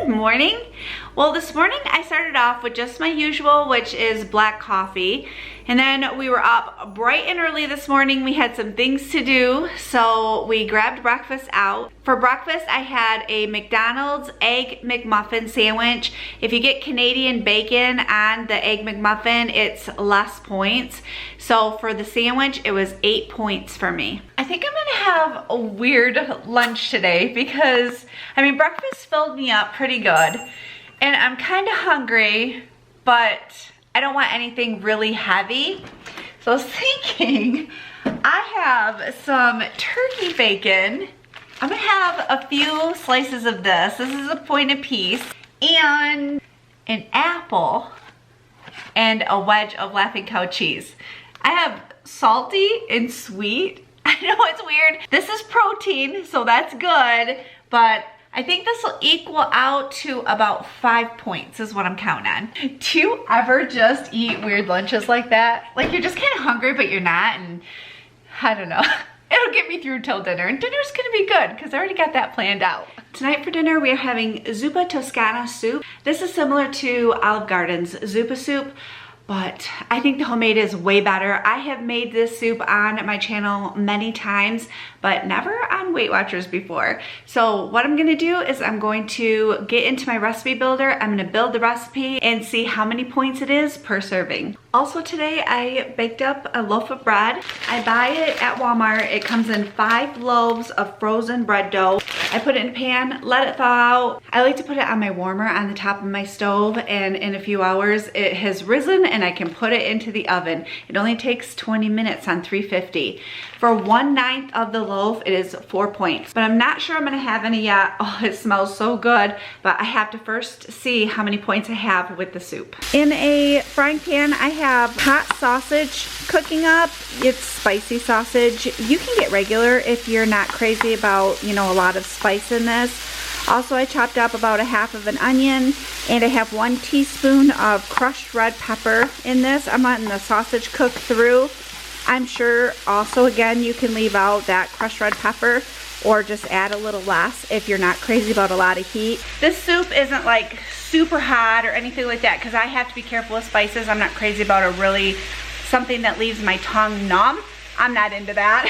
Good morning. Well, this morning I started off with just my usual, which is black coffee. And then we were up bright and early this morning. We had some things to do, so we grabbed breakfast out. For breakfast, I had a McDonald's Egg McMuffin sandwich. If you get Canadian bacon on the Egg McMuffin, it's less points. So for the sandwich, it was 8 points for me. I think I'm gonna have a weird lunch today because, breakfast filled me up pretty good. And I'm kind of hungry, but I don't want anything really heavy. So I was thinking, I have some turkey bacon. I'm gonna have a few slices of this. This is a point apiece. And an apple and a wedge of Laughing Cow cheese. I have salty and sweet. I know it's weird. This is protein, so that's good, but I think this will equal out to about 5 points is what I'm counting on. Do you ever just eat weird lunches like that? Like you're just kind of hungry, but you're not, and I don't know. It'll get me through till dinner, and dinner's gonna be good because I already got that planned out. Tonight for dinner, we are having zuppa Toscana soup. This is similar to Olive Garden's zuppa soup, but I think the homemade is way better. I have made this soup on my channel many times, but never on Weight Watchers before. So what I'm gonna do is I'm going to get into my recipe builder. I'm gonna build the recipe and see how many points it is per serving. Also today, I baked up a loaf of bread. I buy it at Walmart. It comes in 5 loaves of frozen bread dough. I put it in a pan, let it thaw out. I like to put it on my warmer on the top of my stove, and in a few hours it has risen and I can put it into the oven. It only takes 20 minutes on 350. For 1/9 of the loaf, it is 4 points. But I'm not sure I'm gonna have any yet. Oh, it smells so good, but I have to first see how many points I have with the soup. In a frying pan, I have hot sausage cooking up. It's spicy sausage. You can get regular if you're not crazy about, a lot of spice in this. Also, I chopped up about a half of an onion, and I have 1 teaspoon of crushed red pepper in this. I'm letting the sausage cook through. I'm sure also, again, you can leave out that crushed red pepper or just add a little less if you're not crazy about a lot of heat. This soup isn't like super hot or anything like that because I have to be careful with spices. I'm not crazy about something that leaves my tongue numb. I'm not into that.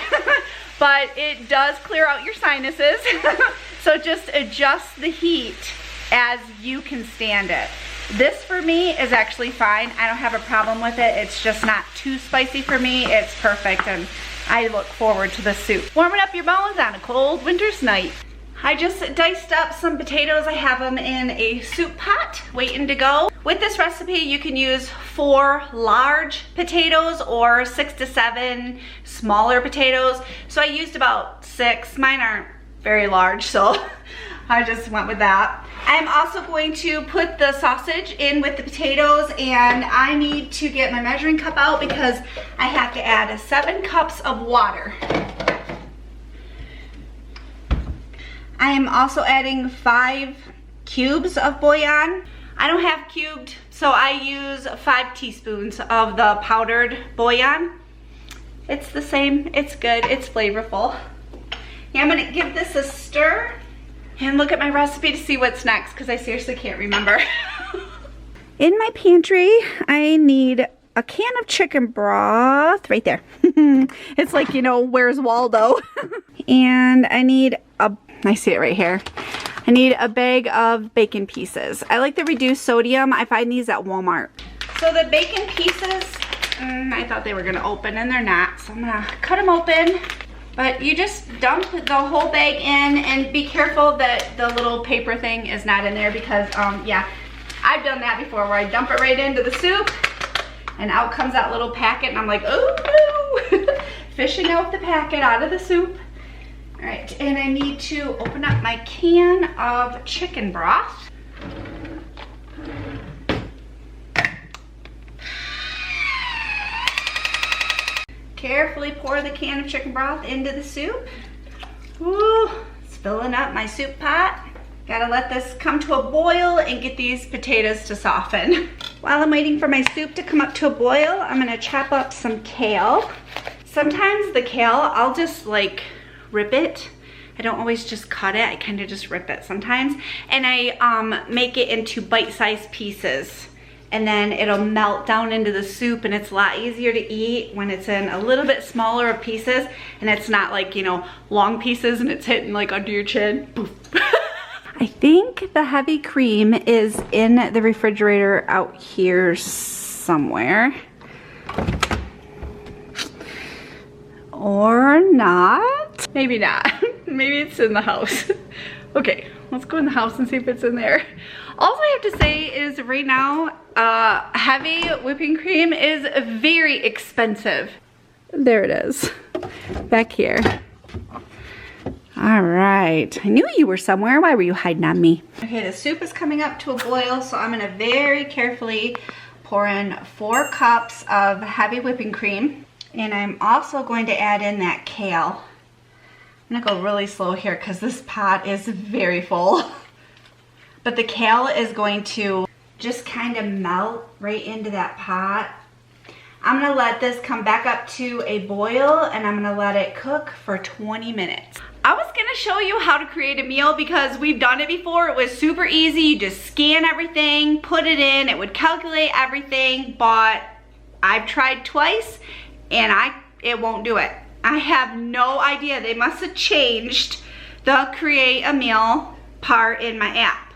But it does clear out your sinuses. So just adjust the heat as you can stand it. This for me is actually fine. I don't have a problem with it. It's just not too spicy for me. It's perfect, and I look forward to the soup. Warming up your bones on a cold winter's night. I just diced up some potatoes. I have them in a soup pot waiting to go. With this recipe, you can use 4 large potatoes or 6 to 7 smaller potatoes. So I used about 6. Mine aren't very large, so I just went with that. I'm also going to put the sausage in with the potatoes, and I need to get my measuring cup out because I have to add 7 cups of water. I am also adding 5 cubes of bouillon. I don't have cubed, so I use 5 teaspoons of the powdered bouillon. It's the same, it's good, it's flavorful. Yeah, I'm gonna give this a stir and look at my recipe to see what's next because I seriously can't remember. In my pantry, I need a can of chicken broth right there. It's like, where's Waldo? And I need I see it right here. I need a bag of bacon pieces. I like the reduced sodium. I find these at Walmart. So the bacon pieces, I thought they were gonna open and they're not. So I'm gonna cut them open. But you just dump the whole bag in and be careful that the little paper thing is not in there because, yeah, I've done that before where I dump it right into the soup and out comes that little packet and I'm like, oh no, fishing out the packet out of the soup. All right, and I need to open up my can of chicken broth. Carefully pour the can of chicken broth into the soup. Ooh, it's filling up my soup pot. Gotta let this come to a boil and get these potatoes to soften. While I'm waiting for my soup to come up to a boil, I'm gonna chop up some kale. Sometimes the kale, I'll just rip it I don't always just cut it, I kind of just rip it sometimes. And I make it into bite-sized pieces. And then it'll melt down into the soup, and it's a lot easier to eat when it's in a little bit smaller of pieces, and it's not like, you know, long pieces and it's hitting like under your chin. Poof. I think the heavy cream is in the refrigerator out here somewhere. Or not. Maybe not. Maybe it's in the house. Okay, let's go in the house and see if it's in there. All I have to say is right now, heavy whipping cream is very expensive. There it is, back here. All right, I knew you were somewhere. Why were you hiding on me? Okay, the soup is coming up to a boil, so I'm gonna very carefully pour in 4 cups of heavy whipping cream. And I'm also going to add in that kale. I'm gonna go really slow here because this pot is very full. But the kale is going to just kind of melt right into that pot. I'm gonna let this come back up to a boil, and I'm gonna let it cook for 20 minutes. I was gonna show you how to create a meal because we've done it before. It was super easy. You just scan everything, put it in, it would calculate everything, but I've tried twice and it won't do it. I have no idea. They must have changed the create a meal part in my app.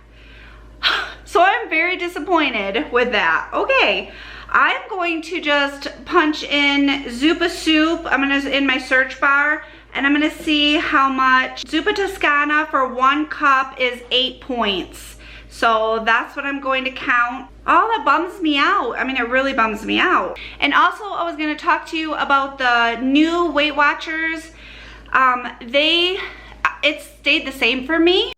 So I'm very disappointed with that. Okay, I'm going to just punch in Zuppa soup. I'm gonna in my search bar, and I'm gonna see how much. Zuppa Toscana for 1 cup is 8 points. So that's what I'm going to count. Oh, that bums me out. I mean, it really bums me out. And also, I was gonna talk to you about the new Weight Watchers. It stayed the same for me.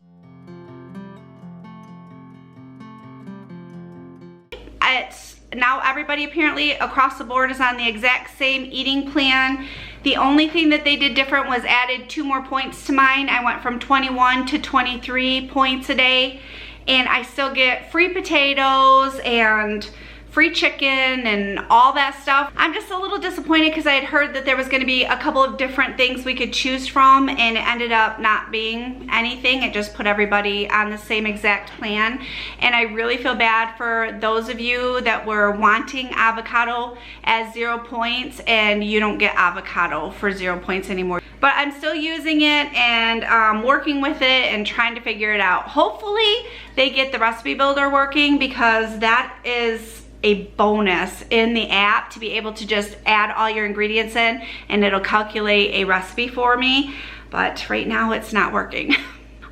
Now everybody apparently across the board is on the exact same eating plan. The only thing that they did different was added 2 more points to mine. I went from 21 to 23 points a day, and I still get free potatoes and free chicken and all that stuff. I'm just a little disappointed because I had heard that there was going to be a couple of different things we could choose from, and it ended up not being anything. It just put everybody on the same exact plan, and I really feel bad for those of you that were wanting avocado as 0 points, and you don't get avocado for 0 points anymore. But I'm still using it and working with it and trying to figure it out. Hopefully they get the recipe builder working, because that is a bonus in the app to be able to just add all your ingredients in and it'll calculate a recipe for me. But right now it's not working.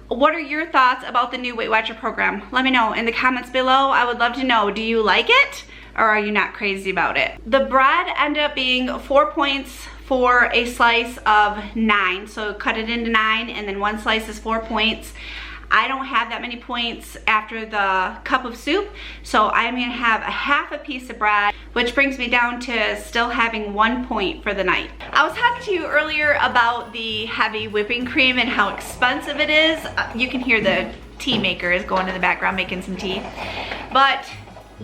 What are your thoughts about the new Weight Watcher program? Let me know in the comments below. I would love to know, do you like it or are you not crazy about it? The bread ended up being 4 points for a slice of 9. So cut it into 9, and then 1 slice is 4 points. I don't have that many points after the cup of soup, so I'm gonna have a half a piece of bread, which brings me down to still having 1 point for the night. I was talking to you earlier about the heavy whipping cream and how expensive it is. You can hear the tea maker is going in the background making some tea. But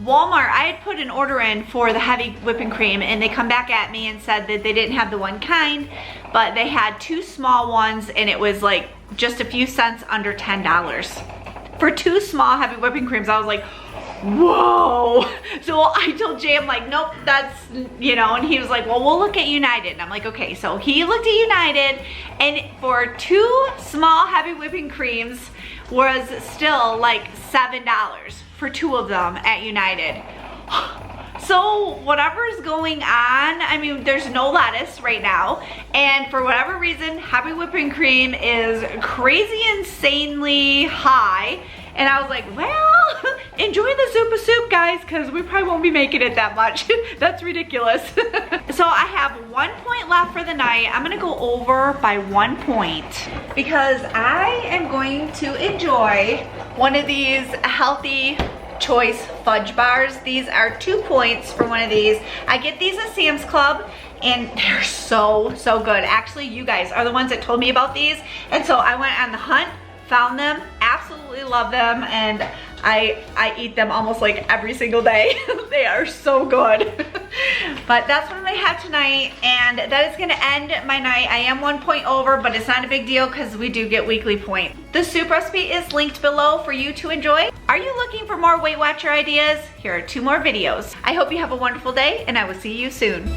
Walmart, I had put an order in for the heavy whipping cream, and they come back at me and said that they didn't have the one kind, but they had 2 small ones, and it was like just a few cents under $10. For 2 small heavy whipping creams, I was like, whoa. So I told Jay, I'm like, nope, that's, you know, and he was like, well, we'll look at United. And I'm like, okay. So he looked at United, and for 2 small heavy whipping creams was still like $7 for 2 of them at United. So whatever's going on, I mean, there's no lettuce right now, and for whatever reason, heavy whipping cream is crazy insanely high, and I was like, well, enjoy the Zuppa soup, guys, because we probably won't be making it that much. That's ridiculous. So I have 1 point left for the night. I'm gonna go over by 1 point because I am going to enjoy one of these healthy choice fudge bars. These are 2 points for one of these. I get these at Sam's Club, and they're so good. Actually, you guys are the ones that told me about these, and so I went on the hunt, found them, absolutely love them, and I eat them almost like every single day. They are so good. But that's what I'm gonna have tonight, and that is gonna end my night. I am 1 point over, but it's not a big deal because we do get weekly points. The soup recipe is linked below for you to enjoy. Are you looking for more Weight Watcher ideas? Here are 2 more videos. I hope you have a wonderful day, and I will see you soon.